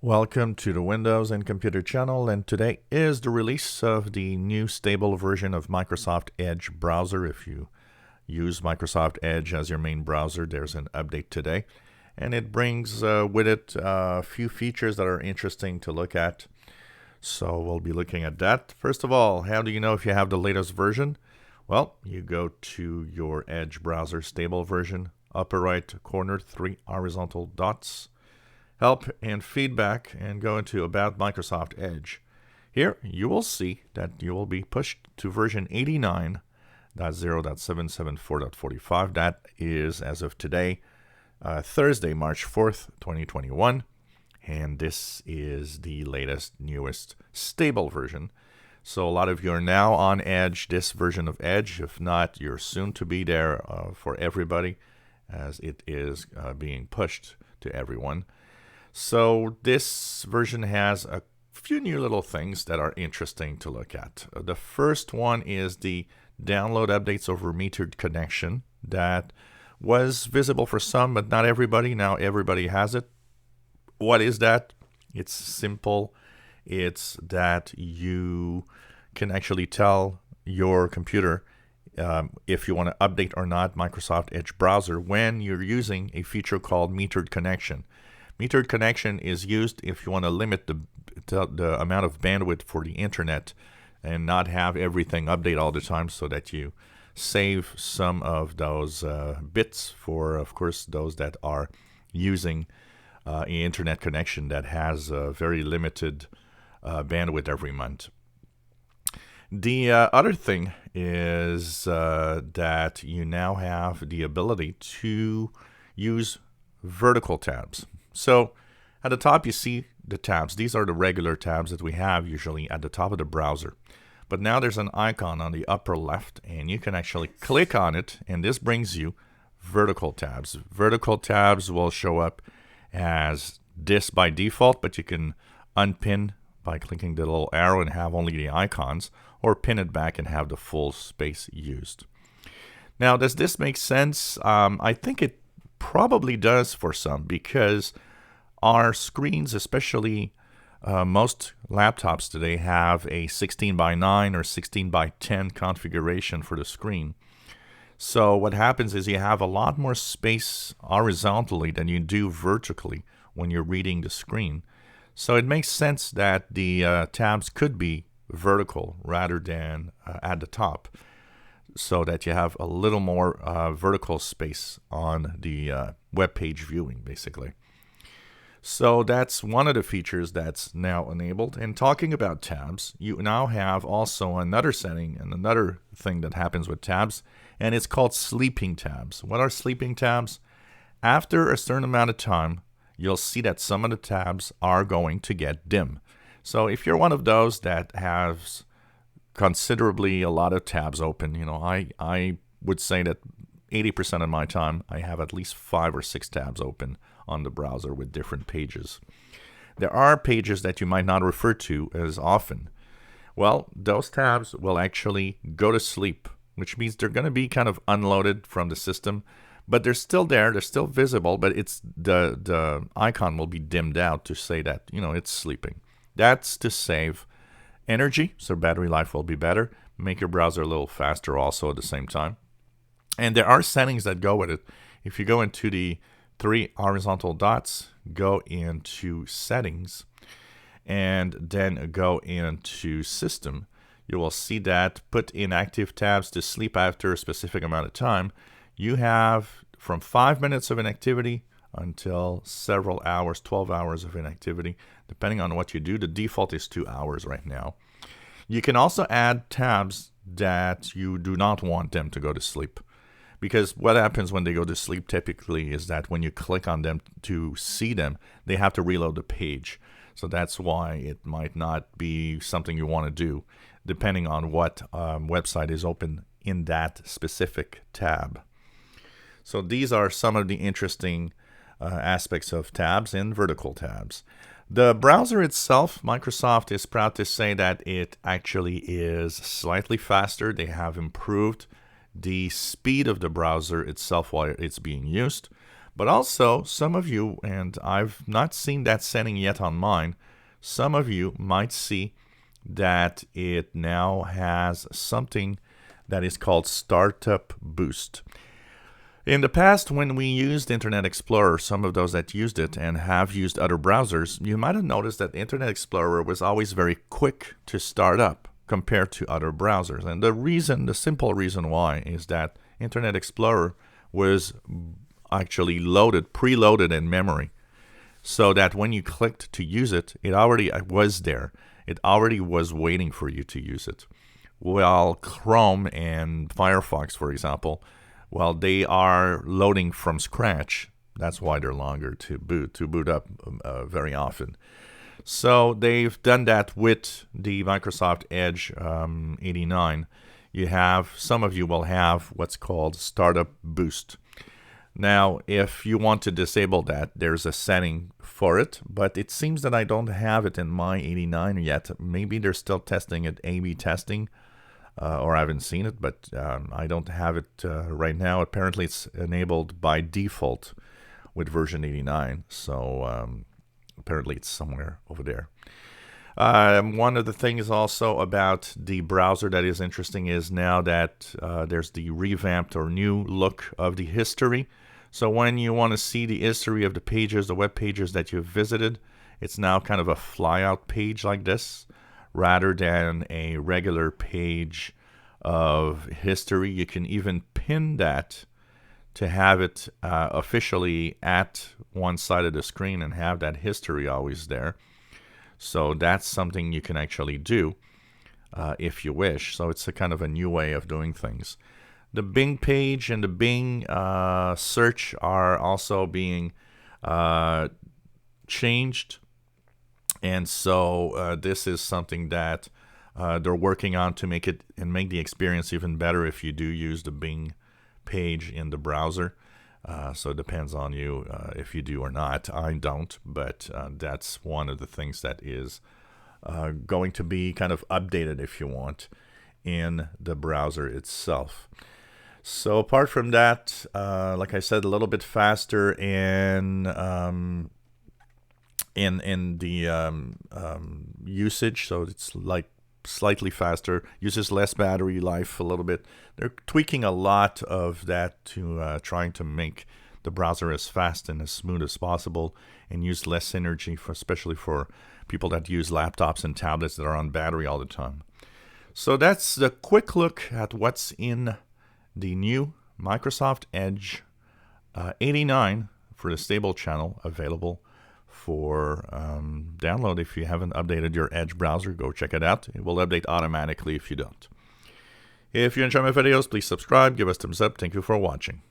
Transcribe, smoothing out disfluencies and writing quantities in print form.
Welcome to the Windows and Computer channel, and today is the release of the new stable version of Microsoft Edge browser. If you use Microsoft Edge as your main browser, there's an update today, and it brings with it a few features that are interesting to look at. So we'll be looking at that. First of all, how do you know if you have the latest version? Well, you go to your Edge browser stable version, upper right corner, 3 horizontal dots. Help and feedback, and go into About Microsoft Edge. Here you will see that you will be pushed to version 89.0.774.45. That is as of today, Thursday, March 4th, 2021. And this is the latest, newest stable version. So a lot of you are now on Edge, this version of Edge. If not, you're soon to be there for everybody, as it is being pushed to everyone. So this version has a few new little things that are interesting to look at. The first one is the download updates over metered connection. That was visible for some, but not everybody. Now everybody has it. What is that? It's simple. It's that you can actually tell your computer if you want to update or not Microsoft Edge browser when you're using a feature called metered connection. Metered connection is used if you want to limit the amount of bandwidth for the internet and not have everything update all the time, so that you save some of those bits for, of course, those that are using an internet connection that has a very limited bandwidth every month. The other thing is that you now have the ability to use vertical tabs. So at the top you see the tabs. These are the regular tabs that we have usually at the top of the browser. But now there's an icon on the upper left, and you can actually click on it, and this brings you vertical tabs. Vertical tabs will show up as this by default, but you can unpin by clicking the little arrow and have only the icons, or pin it back and have the full space used. Now, does this make sense? I think it probably does for some, because our screens, especially most laptops today, have a 16 by 9 or 16 by 10 configuration for the screen. So what happens is you have a lot more space horizontally than you do vertically when you're reading the screen. So it makes sense that the tabs could be vertical rather than at the top, so that you have a little more vertical space on the web page viewing, basically. So that's one of the features that's now enabled. And talking about tabs, you now have also another setting and another thing that happens with tabs, and it's called sleeping tabs. What are sleeping tabs? After a certain amount of time, you'll see that some of the tabs are going to get dim. So if you're one of those that has considerably a lot of tabs open, I would say that 80% of my time I have at least 5 or 6 tabs open on the browser with different pages. There are pages that you might not refer to as often. Well, those tabs will actually go to sleep, which means they're going to be kind of unloaded from the system, but they're still there, they're still visible, but it's the icon will be dimmed out to say that it's sleeping. That's to save energy, so battery life will be better. Make your browser a little faster also at the same time. And there are settings that go with it. If you go into the 3 horizontal dots, go into settings, and then go into system, you will see that put inactive tabs to sleep after a specific amount of time. You have from 5 minutes of inactivity until several hours, 12 hours of inactivity, depending on what you do. The default is 2 hours right now. You can also add tabs that you do not want them to go to sleep, because what happens when they go to sleep typically is that when you click on them to see them, they have to reload the page. So that's why it might not be something you want to do, depending on what website is open in that specific tab. So these are some of the interesting aspects of tabs and vertical tabs. The browser itself, Microsoft is proud to say that it actually is slightly faster. They have improved the speed of the browser itself while it's being used, But also, some of you, and I've not seen that setting yet on mine, some of you might see that it now has something that is called Startup Boost. In the past, when we used Internet Explorer, some of those that used it and have used other browsers, you might have noticed that Internet Explorer was always very quick to start up compared to other browsers. And the simple reason why is that Internet Explorer was actually preloaded in memory, so that when you clicked to use it, it already was there. It already was waiting for you to use it. While Chrome and Firefox, for example, well, they are loading from scratch. That's why they're longer to boot up very often. So they've done that with the Microsoft Edge 89. Some of you will have what's called Startup Boost. Now, if you want to disable that, there's a setting for it, but it seems that I don't have it in my 89 yet. Maybe they're still testing it, A/B testing, or I haven't seen it, but I don't have it right now. Apparently, it's enabled by default with version 89, so apparently it's somewhere over there. One of the things also about the browser that is interesting is now that there's the revamped or new look of the history. So when you want to see the history of the pages, the web pages that you've visited, it's now kind of a flyout page like this, rather than a regular page of history. You can even pin that to have it officially at one side of the screen and have that history always there. So that's something you can actually do if you wish. So it's a kind of a new way of doing things. The Bing page and the Bing search are also being changed. And so this is something that they're working on to make the experience even better if you do use the Bing page in the browser. So it depends on you if you do or not. I don't, but that's one of the things that is going to be kind of updated, if you want, in the browser itself. So apart from that, like I said, a little bit faster in the usage, so it's like slightly faster, uses less battery life a little bit. They're tweaking a lot of that to trying to make the browser as fast and as smooth as possible and use less energy, especially for people that use laptops and tablets that are on battery all the time. So that's the quick look at what's in the new Microsoft Edge 89 for the stable channel, available for download. If you haven't updated your Edge browser, go check it out. It will update automatically if you don't. If you enjoy my videos, please subscribe, give us a thumbs up. Thank you for watching.